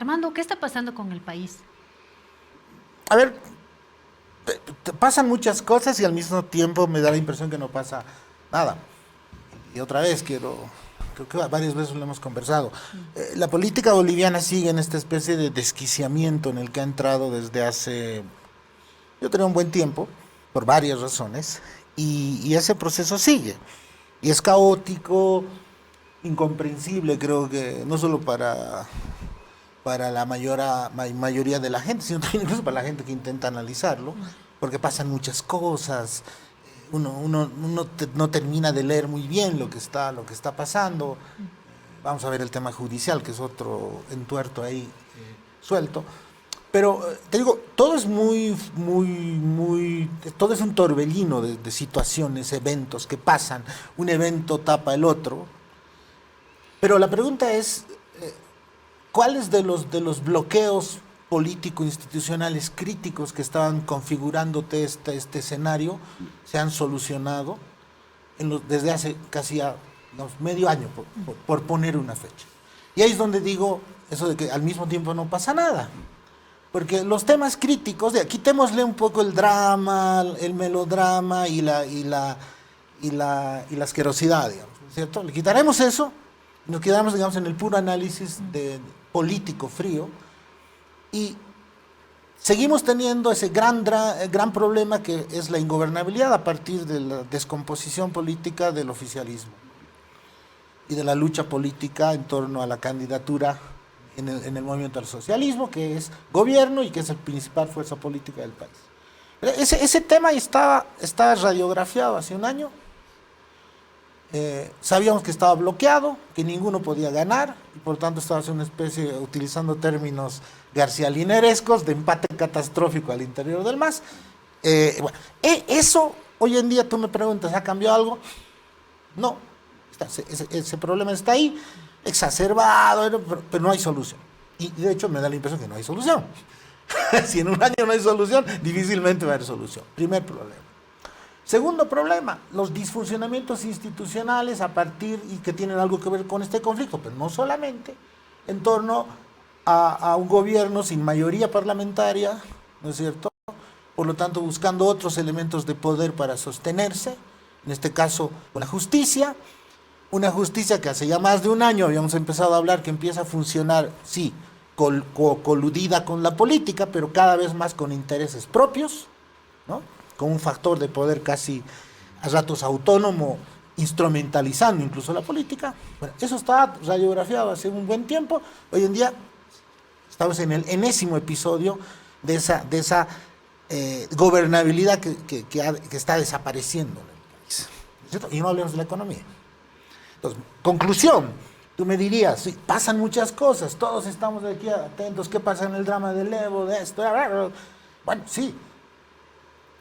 Armando, ¿qué está pasando con el país? A ver, pasan muchas cosas y al mismo tiempo me da la impresión que no pasa nada. Y otra vez creo que varias veces lo hemos conversado. La política boliviana sigue en esta especie de desquiciamiento en el que ha entrado desde hace, yo creo, un buen tiempo, por varias razones, y ese proceso sigue. Y es caótico, incomprensible, creo que no solo para la mayoría de la gente, sino también incluso para la gente que intenta analizarlo, porque pasan muchas cosas, no termina de leer muy bien lo que está pasando. Vamos a ver el tema judicial, que es otro entuerto ahí suelto. Pero te digo, todo es todo es un torbellino de situaciones, eventos que pasan. Un evento tapa el otro. Pero la pregunta es, ¿cuáles de los bloqueos político-institucionales críticos que estaban configurándote este escenario se han solucionado desde hace casi medio año, por poner una fecha? Y ahí es donde digo eso de que al mismo tiempo no pasa nada. Porque los temas críticos, quitémosle un poco el drama, el melodrama y la asquerosidad, digamos, ¿cierto? Le quitaremos eso y nos quedamos, digamos, en el puro análisis político frío y seguimos teniendo ese gran problema que es la ingobernabilidad a partir de la descomposición política del oficialismo y de la lucha política en torno a la candidatura en el movimiento al socialismo, que es gobierno y que es la principal fuerza política del país. Ese tema estaba radiografiado hace un año. Sabíamos que estaba bloqueado, que ninguno podía ganar, y por tanto estaba haciendo una especie, utilizando términos garcialinerescos, de empate catastrófico al interior del MAS. Bueno, eso, hoy en día tú me preguntas, ¿ha cambiado algo? No, ese problema está ahí, exacerbado, pero no hay solución. Y de hecho me da la impresión que no hay solución. Si en un año no hay solución, difícilmente va a haber solución. Primer problema. Segundo problema, los disfuncionamientos institucionales y que tienen algo que ver con este conflicto, pero no solamente, en torno a un gobierno sin mayoría parlamentaria, ¿no es cierto? Por lo tanto, buscando otros elementos de poder para sostenerse, en este caso, con la justicia. Una justicia que hace ya más de un año habíamos empezado a hablar que empieza a funcionar, sí, coludida con la política, pero cada vez más con intereses propios, ¿no? Con un factor de poder casi a ratos autónomo, instrumentalizando incluso la política. Bueno, eso estaba radiografiado hace un buen tiempo. Hoy en día estamos en el enésimo episodio de esa gobernabilidad que está desapareciendo en el país, ¿cierto? Y no hablemos de la economía. Entonces, conclusión, tú me dirías, sí, pasan muchas cosas, todos estamos aquí atentos, ¿qué pasa en el drama del Evo, de esto? Bueno, sí,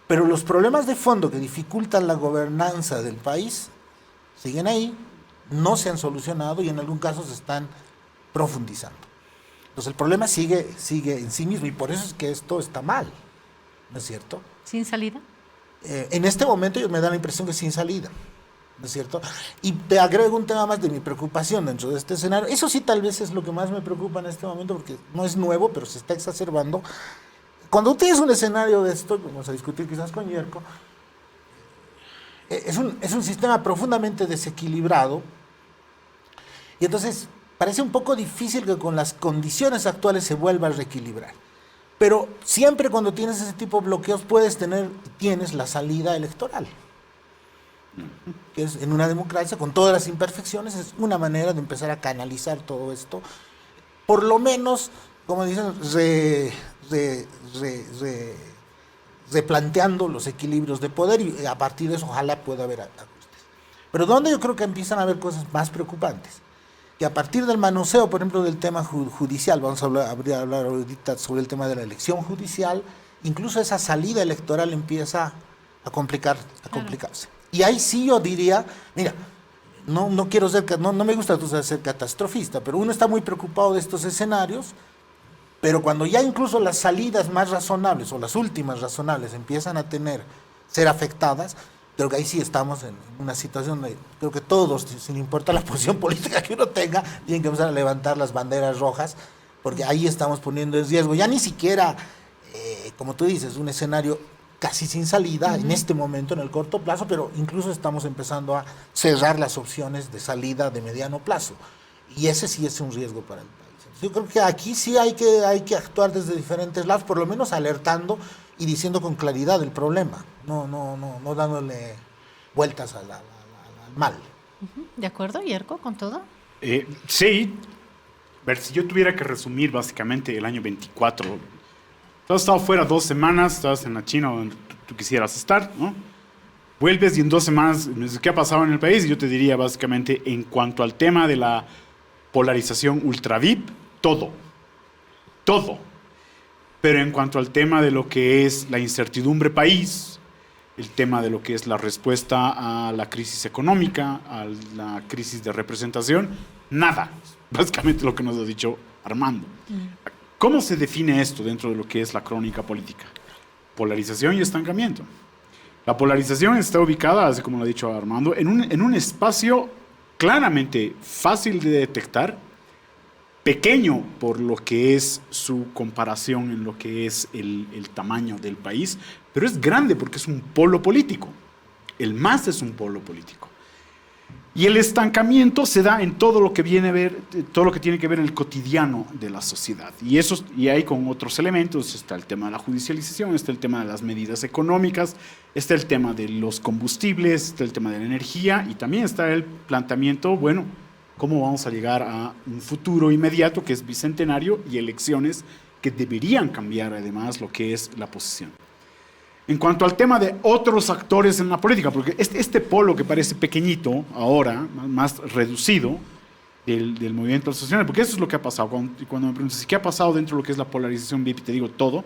pero los problemas de fondo que dificultan la gobernanza del país siguen ahí, no se han solucionado y en algún caso se están profundizando. Entonces el problema sigue en sí mismo y por eso es que esto está mal, ¿no es cierto? ¿Sin salida? En este momento yo me da la impresión que sin salida, ¿no es cierto? Y te agrego un tema más de mi preocupación dentro de este escenario. Eso sí tal vez es lo que más me preocupa en este momento porque no es nuevo, pero se está exacerbando. Cuando tienes un escenario de esto, vamos a discutir quizás con Yerko, es un sistema profundamente desequilibrado y entonces parece un poco difícil que con las condiciones actuales se vuelva a reequilibrar. Pero siempre cuando tienes ese tipo de bloqueos tienes la salida electoral, que es en una democracia con todas las imperfecciones, es una manera de empezar a canalizar todo esto, por lo menos, como dicen, replanteando los equilibrios de poder y a partir de eso ojalá pueda haber ajustes. Pero donde yo creo que empiezan a haber cosas más preocupantes, que a partir del manoseo, por ejemplo, del tema judicial, vamos a hablar ahorita sobre el tema de la elección judicial, incluso esa salida electoral empieza a complicarse. Y ahí sí yo diría, mira, no quiero no me gusta ser catastrofista, pero uno está muy preocupado de estos escenarios, pero cuando ya incluso las salidas más razonables o las últimas razonables empiezan a ser afectadas, creo que ahí sí estamos en una situación de, creo que todos, sin importar la posición política que uno tenga, tienen que empezar a levantar las banderas rojas, porque ahí estamos poniendo en riesgo, ya ni siquiera, como tú dices, un escenario casi sin salida en este momento, en el corto plazo, pero incluso estamos empezando a cerrar las opciones de salida de mediano plazo. Y ese sí es un riesgo para el país. Yo creo que aquí sí hay que actuar desde diferentes lados, por lo menos alertando y diciendo con claridad el problema, no dándole vueltas al mal. ¿De acuerdo, Yerko, con todo? Sí. A ver, si yo tuviera que resumir básicamente el año 24, tú has estado fuera 2 semanas, estabas en la China donde tú quisieras estar, ¿no? Vuelves y en 2 semanas, ¿qué ha pasado en el país? Y yo te diría básicamente en cuanto al tema de la polarización ultra VIP, todo. Pero en cuanto al tema de lo que es la incertidumbre país, el tema de lo que es la respuesta a la crisis económica, a la crisis de representación, nada. Básicamente lo que nos ha dicho Armando. ¿Cómo se define esto dentro de lo que es la crónica política? Polarización y estancamiento. La polarización está ubicada, así como lo ha dicho Armando, en un espacio claramente fácil de detectar, pequeño por lo que es su comparación en lo que es el tamaño del país, pero es grande porque es un polo político. El MAS es un polo político. Y el estancamiento se da en todo lo que viene a ver, todo lo que tiene que ver en el cotidiano de la sociedad. Y ahí con otros elementos está el tema de la judicialización, está el tema de las medidas económicas, está el tema de los combustibles, está el tema de la energía y también está el planteamiento, bueno, cómo vamos a llegar a un futuro inmediato que es bicentenario y elecciones que deberían cambiar además lo que es la posición. En cuanto al tema de otros actores en la política, porque este polo que parece pequeñito ahora, más reducido del movimiento social, porque eso es lo que ha pasado. Cuando me preguntas qué ha pasado dentro de lo que es la polarización VIP, te digo todo.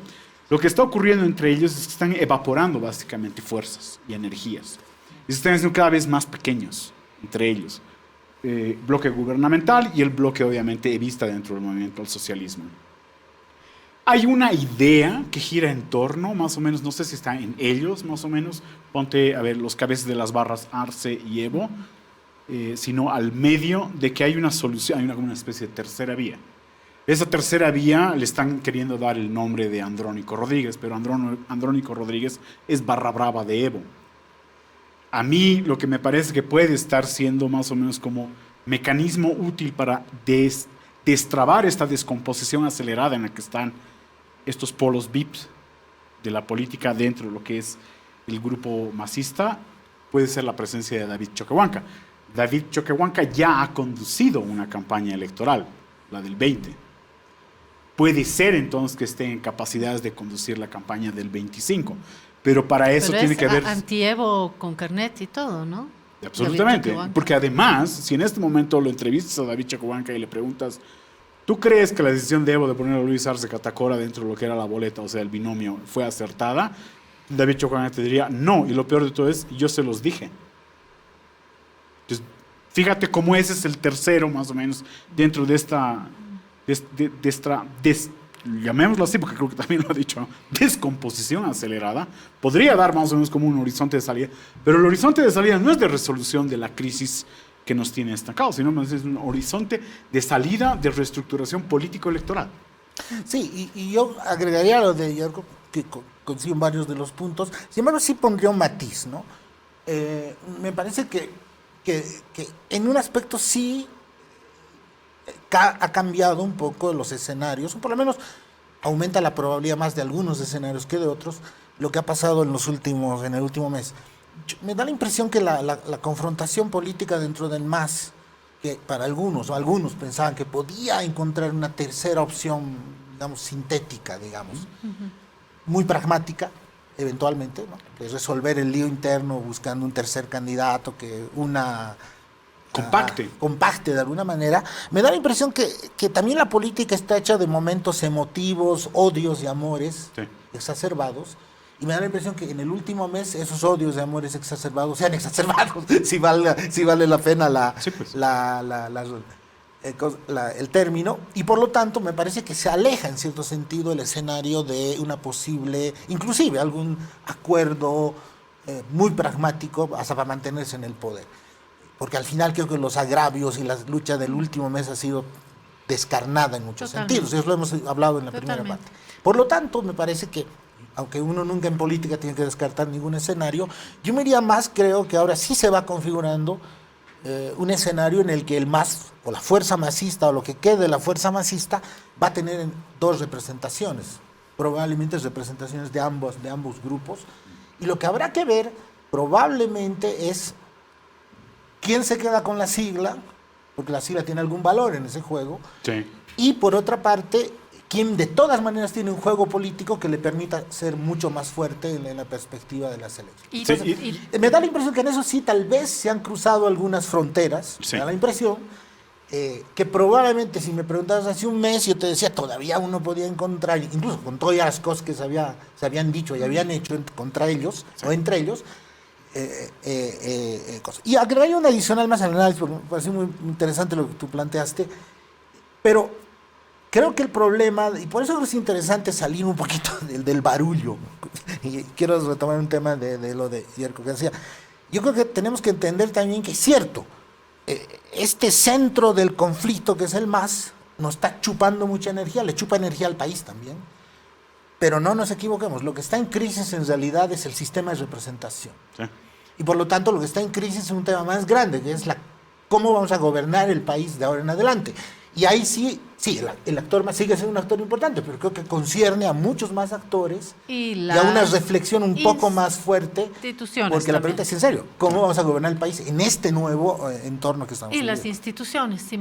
Lo que está ocurriendo entre ellos es que están evaporando básicamente fuerzas y energías. Y se están haciendo cada vez más pequeños entre ellos. Bloque gubernamental y el bloque obviamente evista dentro del movimiento al socialismo. Hay una idea que gira en torno, más o menos, no sé si está en ellos, más o menos, ponte a ver los cabezas de las barras Arce y Evo, sino al medio de que hay una solución, hay una especie de tercera vía. Esa tercera vía le están queriendo dar el nombre de Andrónico Rodríguez, pero Andrónico Rodríguez es barra brava de Evo. A mí lo que me parece que puede estar siendo más o menos como mecanismo útil para destrabar esta descomposición acelerada en la que están estos polos VIPs de la política dentro de lo que es el grupo masista, puede ser la presencia de David Choquehuanca. David Choquehuanca ya ha conducido una campaña electoral, la del 20. Puede ser entonces que esté en capacidades de conducir la campaña del 25, pero para eso tiene que haber... Anti-Evo con carnet y todo, ¿no? Absolutamente, porque además, si en este momento lo entrevistas a David Choquehuanca y le preguntas, ¿tú crees que la decisión de Evo de poner a Luis Arce Catacora dentro de lo que era la boleta, o sea, el binomio, fue acertada? David Choquehuanca te diría, no, y lo peor de todo es, yo se los dije. Entonces, fíjate cómo ese es el tercero, más o menos, dentro de esta, llamémoslo así, porque creo que también lo ha dicho, ¿no? Descomposición acelerada, podría dar más o menos como un horizonte de salida, pero el horizonte de salida no es de resolución de la crisis que nos tiene estancados, sino más es un horizonte de salida de reestructuración político-electoral. Sí, y yo agregaría lo de Yerko, que coincido en varios de los puntos, sin embargo sí pondría un matiz, ¿no? Me parece que en un aspecto sí ha cambiado un poco los escenarios, o por lo menos aumenta la probabilidad más de algunos escenarios que de otros, lo que ha pasado en el último mes. Me da la impresión que la confrontación política dentro del MAS, que para algunos pensaban que podía encontrar una tercera opción, digamos, sintética, digamos, muy pragmática, eventualmente, ¿no? De resolver el lío interno buscando un tercer candidato que compacte de alguna manera. Me da la impresión que también la política está hecha de momentos emotivos, odios y amores exacerbados. Y me da la impresión que en el último mes esos odios y amores exacerbados se han exacerbado, si vale la pena el término. Y por lo tanto me parece que se aleja en cierto sentido el escenario de una posible, inclusive algún acuerdo muy pragmático hasta para mantenerse en el poder. Porque al final creo que los agravios y las luchas del último mes ha sido descarnada en muchos Totalmente. sentidos. Eso lo hemos hablado en la primera Totalmente. parte. Por lo tanto, me parece que, aunque uno nunca en política tiene que descartar ningún escenario, yo me iría más, creo que ahora sí se va configurando un escenario en el que el MAS, o la fuerza masista, o lo que quede de la fuerza masista, va a tener dos representaciones, probablemente representaciones de ambos grupos, y lo que habrá que ver probablemente es quién se queda con la sigla, porque la sigla tiene algún valor en ese juego, Sí. y por otra parte, quien de todas maneras tiene un juego político que le permita ser mucho más fuerte en la perspectiva de las elecciones. Y, Sí, y- Me da la impresión que en eso sí tal vez se han cruzado algunas fronteras, Sí. me da la impresión, que probablemente si me preguntabas hace un mes yo te decía todavía uno podía encontrar, incluso con todas las cosas que se habían dicho y habían hecho contra ellos o entre ellos, cosas. Y agregaría un adicional más al análisis, porque me pareció muy interesante lo que tú planteaste, pero creo que el problema, y por eso es interesante salir un poquito del barullo, y quiero retomar un tema de lo de Yerko que decía, yo creo que tenemos que entender también que es cierto, este centro del conflicto que es el MAS, nos está chupando mucha energía, le chupa energía al país también, pero no nos equivoquemos, lo que está en crisis en realidad es el sistema de representación. Sí. Y por lo tanto lo que está en crisis es un tema más grande, que es cómo vamos a gobernar el país de ahora en adelante. Y ahí sí, el actor más sigue siendo un actor importante, pero creo que concierne a muchos más actores y a una reflexión un poco más fuerte, instituciones porque la también. pregunta es en serio, ¿cómo vamos a gobernar el país en este nuevo entorno que estamos Y las viviendo? instituciones, sí.